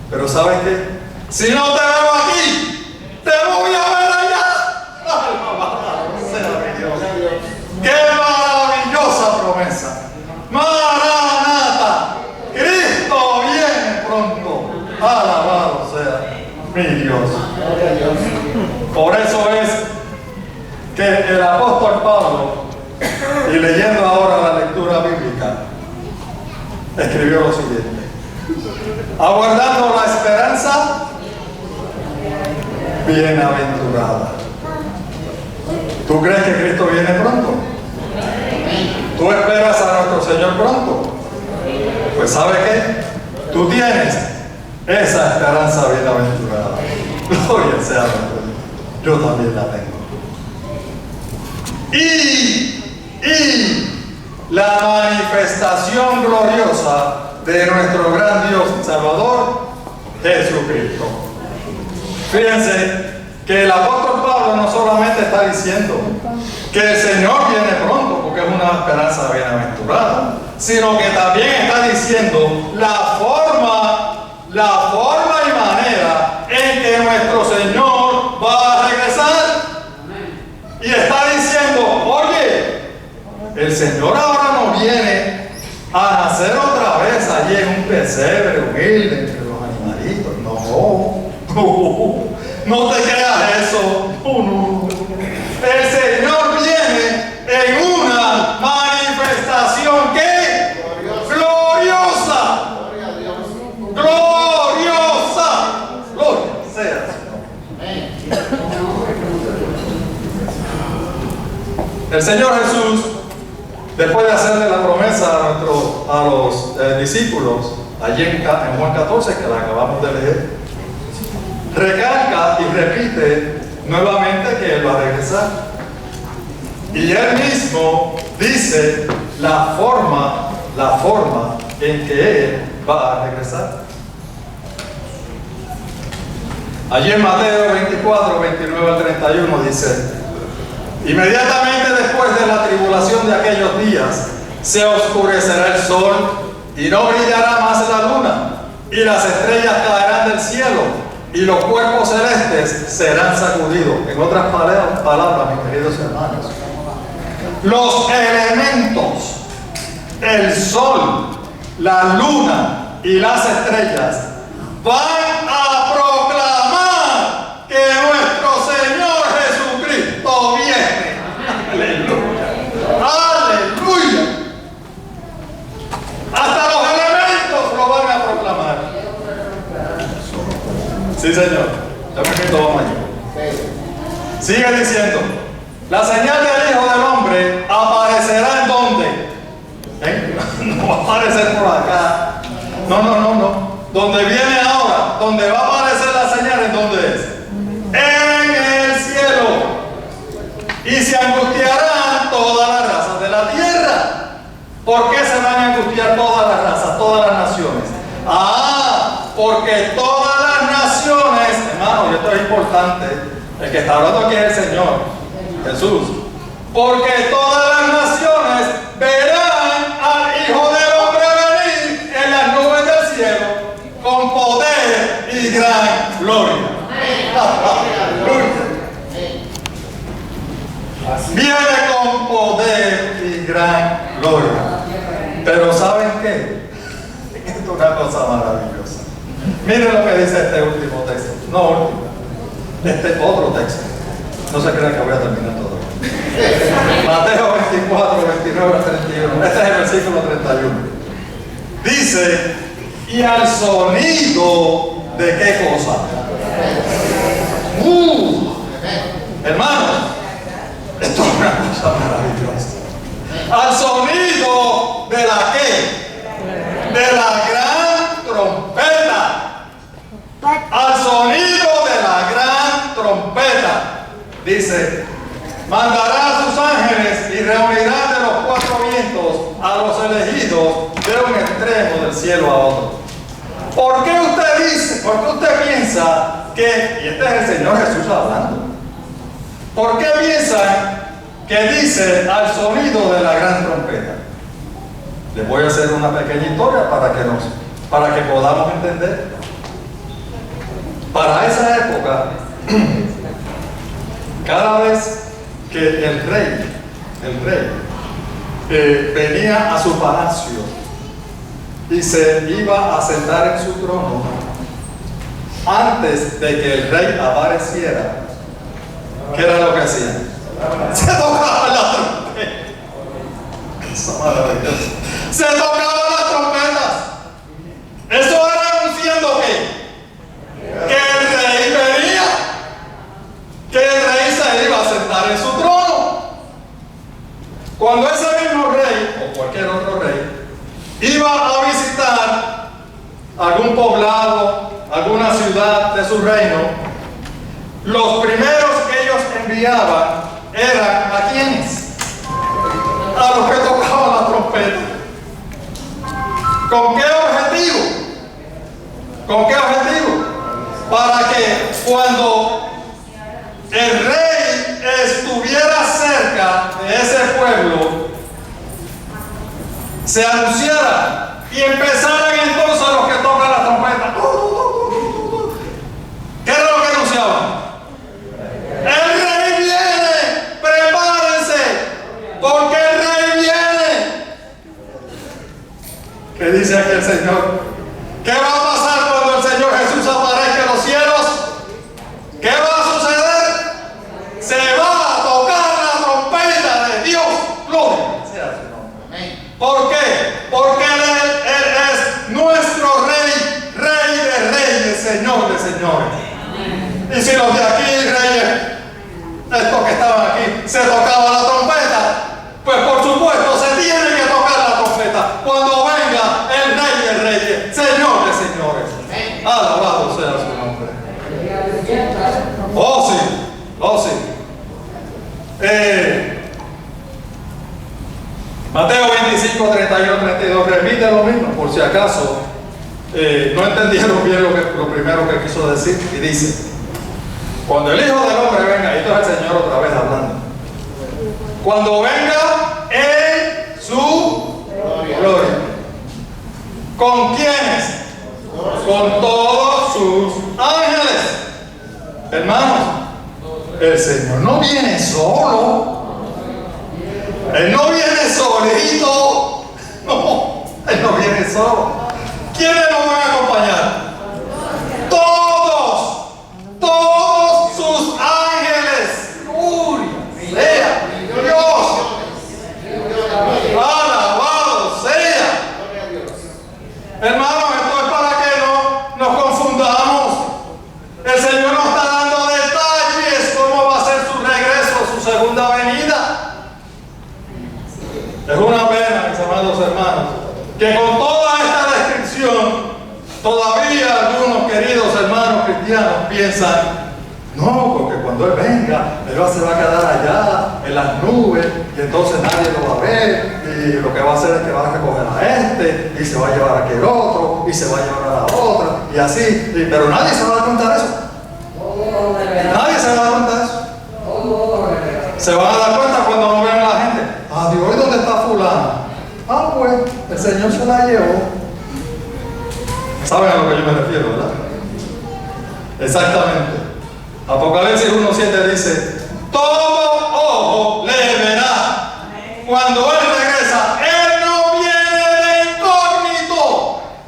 Pero ¿sabes qué? Si no te veo aquí, eso es que el apóstol Pablo, y leyendo ahora la lectura bíblica, escribió lo siguiente: aguardando la esperanza bienaventurada. ¿Tú crees que Cristo viene pronto? ¿Tú esperas a nuestro Señor pronto? Pues ¿sabe qué? Tú tienes esa esperanza bienaventurada. Gloria sea a Dios. Yo también la tengo. Y la manifestación gloriosa de nuestro gran Dios Salvador, Jesucristo. Fíjense que el apóstol Pablo no solamente está diciendo que el Señor viene pronto, porque es una esperanza bienaventurada, sino que también está diciendo la forma y manera en que nuestro Señor va a regresar. Y está diciendo, oye, el Señor ahora no viene a nacer otra vez allí en un pesebre humilde entre los animalitos. No te creas eso. No. El Señor viene en una manifestación que gloriosa. Gloriosa. Gloria sea. El Señor Jesús, después de hacerle la promesa a los discípulos, allí en Juan 14, que la acabamos de leer, recalca y repite nuevamente que Él va a regresar. Y Él mismo dice la forma en que Él va a regresar. Allí en Mateo 24, 29 al 31 dice: inmediatamente después de la tribulación de aquellos días, se oscurecerá el sol y no brillará más la luna, y las estrellas caerán del cielo, y los cuerpos celestes serán sacudidos. En otras palabras, mis queridos hermanos, los elementos, el sol, la luna y las estrellas van a proclamar que nuestro Señor Jesucristo viene. Aleluya. Aleluya. Hasta los elementos lo van a proclamar. Sí, Señor. Ya me quito, vamos allá. Sigue diciendo: la señal del Hijo del Hombre aparecerá en donde. No va a aparecer por acá. No. Donde viene ahora, donde va a aparecer la señal, ¿en dónde es? En el cielo. Y se angustiarán todas las razas de la tierra. ¿Por qué se van a angustiar todas las razas, todas las naciones? Porque todas las naciones, hermano, y esto es importante, el que está hablando aquí es el Señor Jesús. Porque todas las naciones verán al Hijo del Hombre venir en las nubes del cielo con poder y gran gloria. Viene con poder y gran gloria. Pero ¿saben qué? Esto es una cosa maravillosa. Miren lo que dice este último texto. No último. Este otro texto. No se crean que voy a terminar todo. Mateo 24, 29 al 31. Este es el versículo 31. Dice: y al sonido de qué cosa. Hermanos, esto es una cosa maravillosa. Al sonido de la qué? De la gran trompeta. Al sonido de la gran trompeta. Dice: mandará a sus ángeles y reunirá de los cuatro vientos a los elegidos de un extremo del cielo a otro. ¿Por qué usted dice, por qué usted piensa que, y este es el Señor Jesús hablando, por qué piensan que dice al sonido de la gran trompeta? Les voy a hacer una pequeña historia para que podamos entender. Para esa época, cada vez que el rey venía a su palacio y se iba a sentar en su trono, antes de que el rey apareciera, hacían? Se tocaban las trompetas. Eso es maravilloso. Se tocaban las trompetas. Eso era anunciando que el rey venía, que el rey se iba a sentar en su trono. Cuando ese mismo rey, o cualquier otro rey, iba a visitar algún poblado, alguna ciudad de su reino, los primeros que ellos enviaban eran ¿a quiénes? A los que tocaban la trompeta. ¿Con qué objetivo? ¿Con qué objetivo? Para que cuando el rey estuviera cerca de ese pueblo, se anunciara y empezaran entonces los que tocan la trompeta. ¿Qué era lo que anunciaban? ¡El rey viene! ¡Prepárense! ¡Porque el rey viene! ¿Qué dice aquí el Señor? ¿Qué va a pasar cuando el Señor Jesús aparezca en los cielos? ¿Qué va a suceder? Se va a tocar la trompeta de Dios. Gloria sea su nombre. ¿Por qué? Porque él es nuestro rey, rey de reyes, señor de señores. Y si los de aquí, reyes, estos que estaban aquí, se tocaba la trompeta, pues por supuesto se tiene que tocar la trompeta cuando venga el rey de reyes, señor de señores. Alabado sea su nombre. Oh sí, oh sí. Mateo 25, 31, 32 repite lo mismo, por si acaso no entendieron bien lo primero que quiso decir. Y dice: cuando el Hijo del Hombre venga, y esto es el Señor otra vez hablando, cuando venga en su gloria. ¿Con quiénes? Con todos sus ángeles. Hermanos, el Señor no viene solo. Él no viene solito. No, Él no viene solo. ¿Quiénes nos van a acompañar? Todos sus ángeles. Gloria sea Dios. Alabado sea. Hermanos, esto es para que no nos confundamos. El Señor nos está dando detalles cómo va a ser su regreso, su segunda venida. Es una pena, mis amados hermanos, que con toda esta descripción todavía algunos queridos hermanos cristianos piensan: no, porque cuando Él venga, Él se va a quedar allá en las nubes y entonces nadie lo va a ver, y lo que va a hacer es que va a recoger a este y se va a llevar a aquel otro y se va a llevar a la otra y así, pero nadie se va a dar cuenta de eso. Nadie se va a dar cuenta de eso. Se van a dar cuenta cuando no vean a la gente. Ah, Dios, ¿y dónde está fulana? Ah, pues, el Señor se la llevó. ¿Saben a lo que yo me refiero, verdad? Exactamente. Apocalipsis 1:7 dice: todo ojo le verá. Cuando Él regresa, Él no viene de incógnito.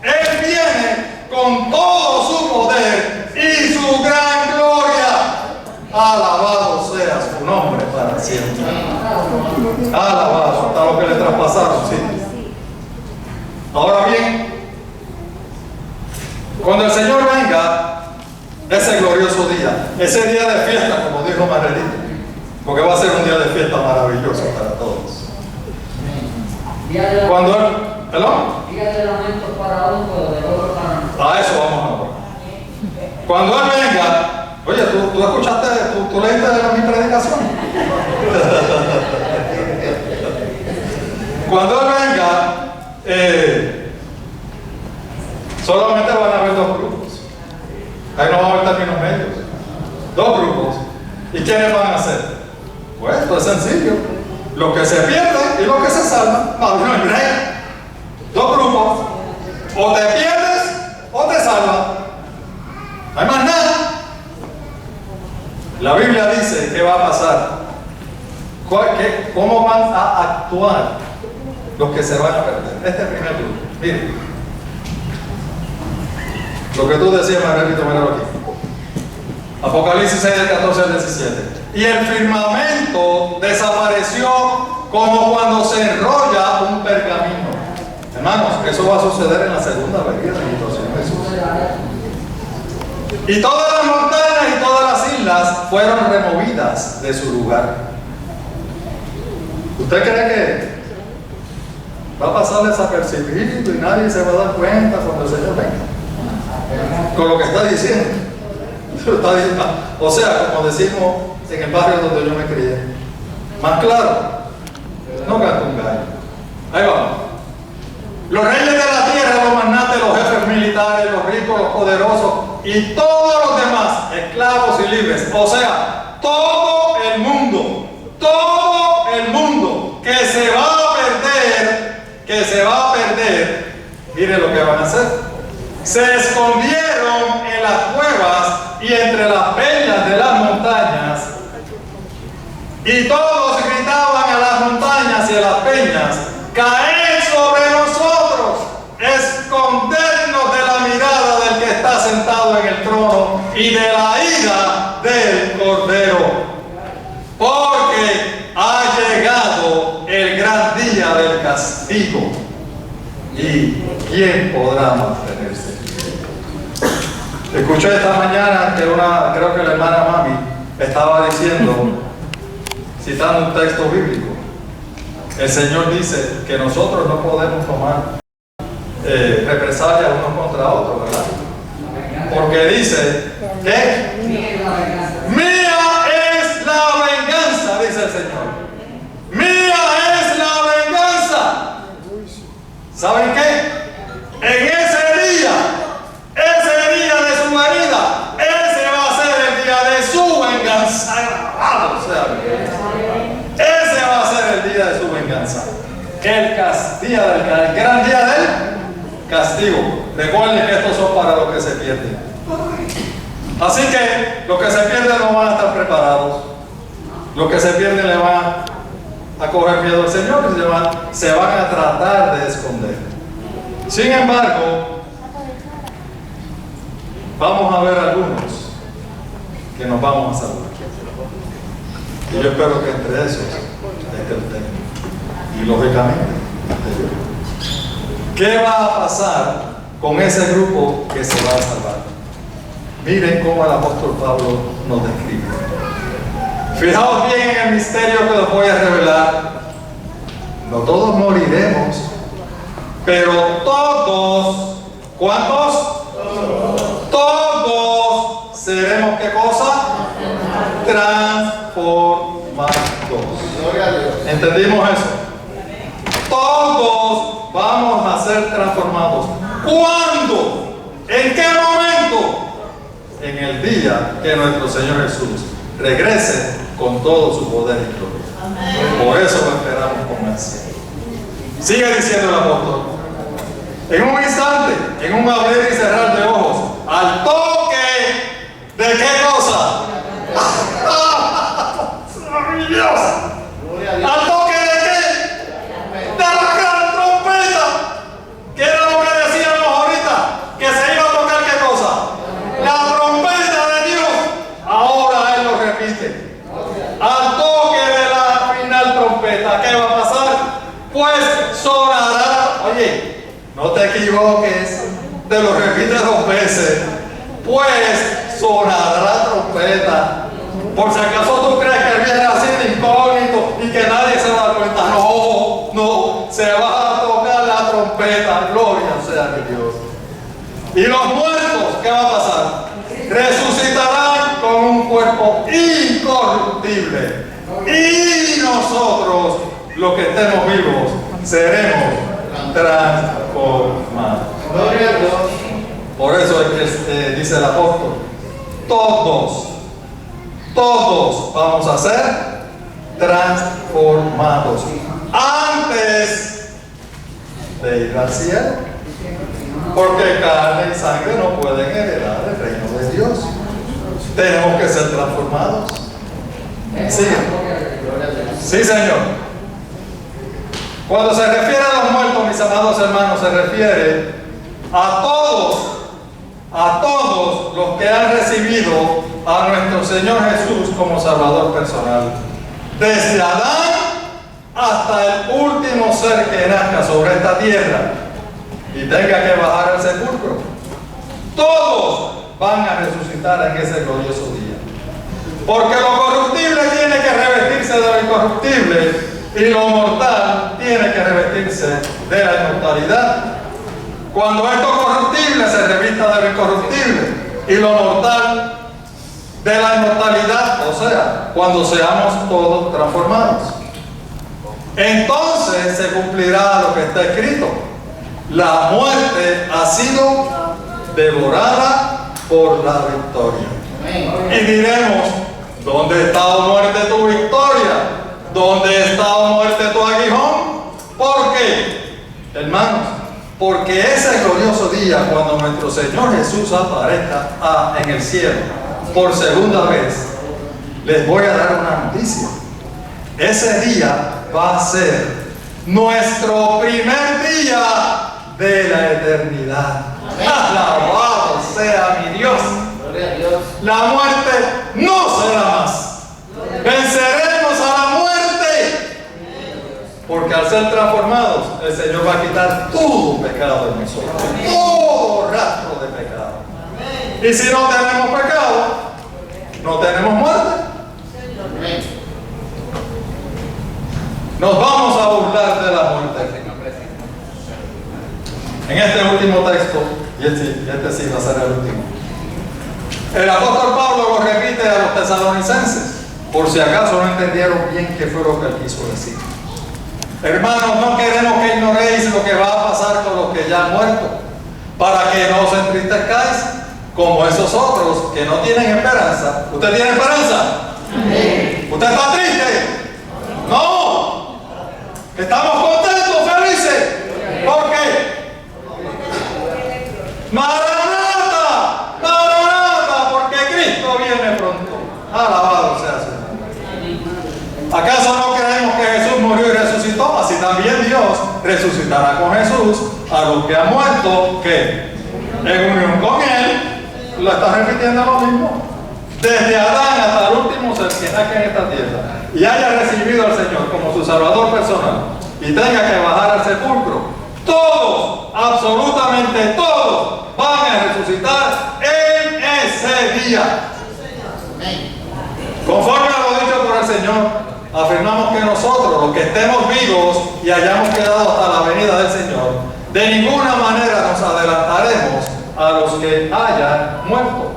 Él viene con todo su poder y su gran gloria. Alabado sea su nombre para siempre. Alabado, hasta lo que le traspasaron, sí. Ahora bien, cuando el Señor venga, ese glorioso día, ese día de fiesta, como dijo Margarita, porque va a ser un día de fiesta maravilloso para todos. Cuando Él, ¿perdón? A eso vamos ahora. Cuando Él venga, oye, tú escuchaste, tú leíste de mi predicación. Cuando Él venga, solamente van a haber dos grupos. Ahí no va a haber términos medios. Dos grupos. ¿Y quiénes van a ser? Pues esto es sencillo. Los que se pierden y los que se salvan. No hay break. Dos grupos. O te pierdes o te salvas. No hay más nada. La Biblia dice qué va a pasar. ¿Cómo van a actuar los que se van a perder? Este primer grupo. Miren. Lo que tú decías, Margarito, míralo aquí. Apocalipsis 6, del 14 al 17. y el firmamento desapareció como cuando se enrolla un pergamino. Hermanos, eso va a suceder en la segunda venida de nuestro Señor Jesús. Y todas las montañas y todas las islas fueron removidas de su lugar. ¿Usted cree que va a pasar desapercibido y nadie se va a dar cuenta cuando el Señor venga? Con lo que está diciendo. O sea, como decimos en el barrio donde yo me crié, más claro, no canta un gallo. Ahí vamos. Los reyes de la tierra, los magnates, los jefes militares, los ricos, los poderosos y todos los demás, esclavos y libres, o sea, todo el mundo que se va a perder, mire lo que van a hacer. Se escondieron en las cuevas y entre las peñas de las montañas, y todos gritaban a las montañas y a las peñas: caed sobre nosotros, escondernos de la mirada del que está sentado en el trono y de la ira del Cordero, porque ha llegado el gran día del castigo, y ¿quién podrá mantenerse? Escuché esta mañana que creo que la hermana Mami estaba diciendo, citando un texto bíblico, el Señor dice que nosotros no podemos tomar represalias unos contra otros, ¿verdad? Porque dice que mía es la venganza, dice el Señor. Mía es la venganza. ¿Saben qué? En ese día de su herida, ese va a ser el día de su venganza. O sea, ese va a ser el día de su venganza. El gran día del castigo. Recuerden que estos son para los que se pierden. Así que los que se pierden no van a estar preparados. Los que se pierden le van a coger miedo al Señor y se van a tratar de esconder. Sin embargo, vamos a ver algunos que nos vamos a salvar. Y yo espero que entre esos esté usted. Y lógicamente, ¿qué va a pasar con ese grupo que se va a salvar? Miren cómo el apóstol Pablo nos describe. Fijaos bien en el misterio que os voy a revelar. No todos moriremos, pero todos, ¿cuántos? Todos seremos, ¿qué cosa? Transformados. ¿Entendimos eso? Todos vamos a ser transformados. ¿Cuándo? ¿En qué momento? En el día que nuestro Señor Jesús regrese con todo su poder y gloria. Por eso lo esperamos con ansia. Sigue diciendo el apóstol. En un instante, en un abrir y cerrar de ojos, al toque de qué cosa? ¡Dios! ¿Al toque de qué? De la gran trompeta. ¿Qué era lo que decíamos ahorita? Que se iba a tocar qué cosa. La trompeta de Dios. Ahora Él lo repite. Al toque de la final trompeta, ¿qué va a pasar? Pues sonará. Oye, no te equivoques. Te lo repite 2 veces. Pues sonará la trompeta. Por si acaso tú crees que viene así de incógnito y que nadie se da cuenta. No, se va a tocar la trompeta. Gloria sea de Dios. Y los muertos, ¿qué va a pasar? Resucitarán con un cuerpo incorruptible. Y nosotros, los que estemos vivos, seremos transformados. Por eso es que dice el apóstol, todos vamos a ser transformados antes de ir al cielo, porque carne y sangre no pueden heredar el reino de Dios. Tenemos que ser transformados. Sí, Señor. Cuando se refiere a los muertos, mis amados hermanos, se refiere a todos los que han recibido a nuestro Señor Jesús como Salvador personal. Desde Adán hasta el último ser que nazca sobre esta tierra y tenga que bajar al sepulcro. Todos van a resucitar en ese glorioso día. Porque lo corruptible tiene que revestirse de lo incorruptible y lo mortal tiene que revestirse de la inmortalidad. Cuando esto corruptible se revista de lo incorruptible y lo mortal de la inmortalidad, o sea, cuando seamos todos transformados. Entonces se cumplirá lo que está escrito: la muerte ha sido devorada por la victoria. Y diremos: ¿dónde está, oh muerte, tu victoria? ¿Dónde está, oh muerte, tu aguijón? ¿Por qué? Hermanos, porque ese glorioso día, cuando nuestro Señor Jesús aparezca en el cielo por segunda vez, les voy a dar una noticia. Ese día va a ser nuestro primer día de la eternidad. Alabado sea mi Dios. La muerte no será más. Venceremos a la muerte. Porque al ser transformados, el Señor va a quitar todo pecado de nosotros. Todo rastro de pecado. Y si no tenemos pecado, no tenemos muerte. Nos vamos a burlar de la muerte. En este último texto, y este sí va a ser el último, el apóstol Pablo lo repite a los tesalonicenses, por si acaso no entendieron bien qué fue lo que él quiso decir. Hermanos, no queremos que ignoréis lo que va a pasar con los que ya han muerto, para que no os entristezcáis como esos otros que no tienen esperanza. ¿Usted tiene esperanza? Sí. ¿Usted está triste? No. ¿Estamos contentos, felices? ¿Por qué? ¡Maranata! ¡Maranata! Porque Cristo viene pronto. Alabado sea su nombre. ¿Acaso no creemos que Jesús murió y resucitó? Así también Dios resucitará con Jesús a los que han muerto, que en unión con Él, lo está repitiendo lo mismo. Desde Adán hasta el último ser que nazca en esta tierra y haya recibido al Señor como su Salvador personal y tenga que bajar al sepulcro, todos, absolutamente todos, van a resucitar en ese día. Conforme a lo dicho por el Señor, afirmamos que nosotros, los que estemos vivos y hayamos quedado hasta la venida del Señor, de ninguna manera nos adelantaremos a los que hayan muerto.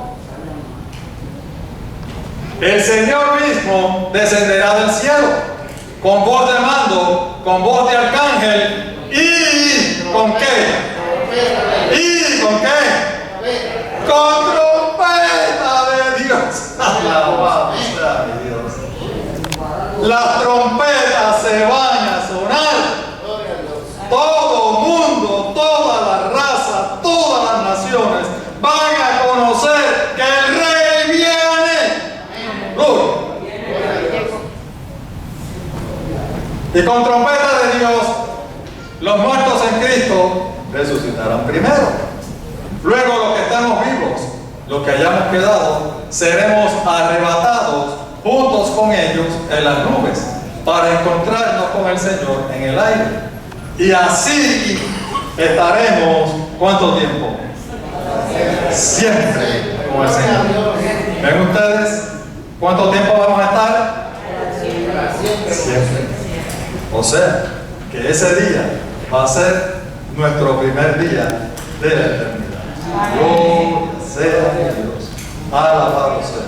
El Señor mismo descenderá del cielo con voz de mando, con voz de arcángel y ¿con qué? ¿Y con qué? Con trompeta de Dios. Alabado sea mi Dios. Las trompetas se van a sonar. Todo mundo, toda la raza, todas las naciones van a conocer que el Rey viene. Gloria. Y con trompeta de Dios, los muertos en Cristo resucitarán primero. Luego los que estamos vivos, los que hayamos quedado, seremos arrebatados juntos con ellos en las nubes para encontrarnos con el Señor en el aire. Y así estaremos, ¿cuánto tiempo? Siempre con el Señor. ¿Ven ustedes cuánto tiempo vamos a estar? Siempre. O sea, que ese día va a ser nuestro primer día de la eternidad. Gloria sea Dios. Alabado sea.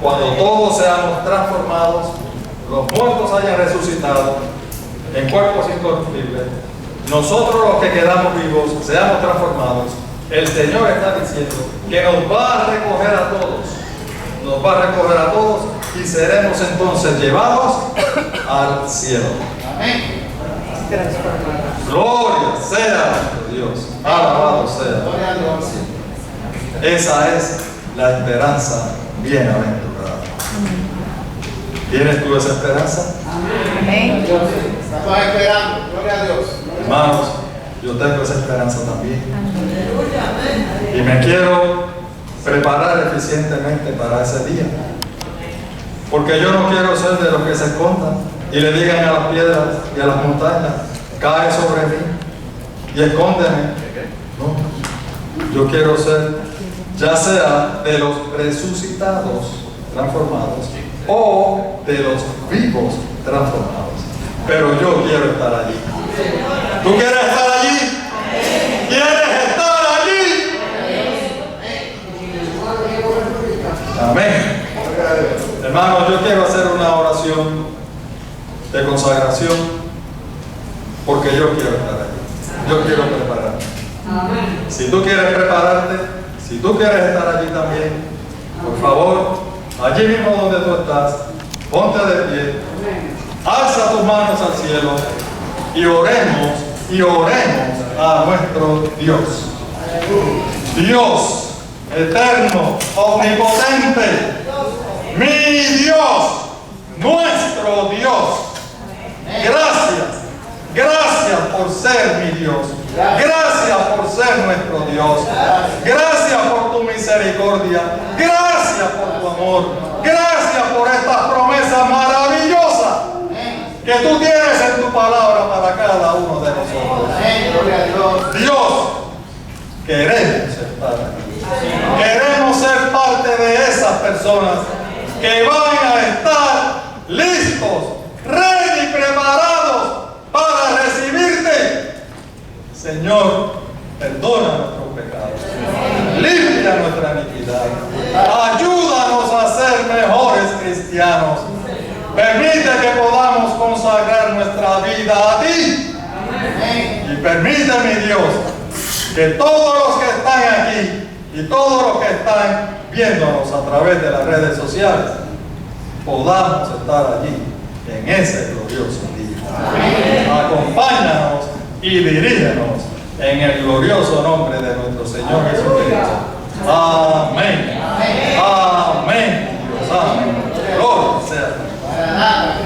Cuando todos seamos transformados, los muertos hayan resucitado en cuerpos incorruptibles, nosotros los que quedamos vivos seamos transformados, el Señor está diciendo que nos va a recoger a todos. Nos va a recoger a todos y seremos entonces llevados al cielo. Amén. Gloria sea nuestro Dios. Alabado sea. Esa es la esperanza bienaventurada. ¿Tienes tú esa esperanza? Amén. Estamos esperando. Gloria a Dios. Hermanos, yo tengo esa esperanza también. Y me quiero preparar eficientemente para ese día. Porque yo no quiero ser de los que se escondan y le digan a las piedras y a las montañas, cae sobre mí y escóndeme. No, yo quiero ser ya sea de los resucitados transformados o de los vivos transformados. Pero yo quiero estar allí. ¿Tú quieres estar allí? ¿Quieres estar allí? Amén. Hermanos, yo quiero hacer una oración de consagración porque yo quiero estar allí. Yo quiero prepararme. Si tú quieres prepararte, si tú quieres estar allí también, por favor, allí mismo donde tú estás, ponte de pie, alza tus manos al cielo y oremos a nuestro Dios. Dios eterno, omnipotente, mi Dios, nuestro Dios. Gracias por ser mi Dios. Gracias por ser nuestro Dios. Gracias por tu misericordia. Gracias por tu amor. Gracias por estas promesas maravillosas que tú tienes en tu palabra para cada uno de nosotros. Dios, queremos estar aquí. Queremos ser parte de esas personas que van a estar listos, ready y preparados para recibirte. Señor, perdona nuestros pecados, limpia nuestra iniquidad, ayúdanos a ser mejores cristianos, permite que podamos consagrar nuestra vida a ti y permite, mi Dios, que todos los que están aquí y todos los que están viéndonos a través de las redes sociales podamos estar allí en ese glorioso día. Acompáñanos y dirígenos en el glorioso nombre de nuestro Señor Jesucristo. Amén. Amén. Dios, amén. Gloria sea.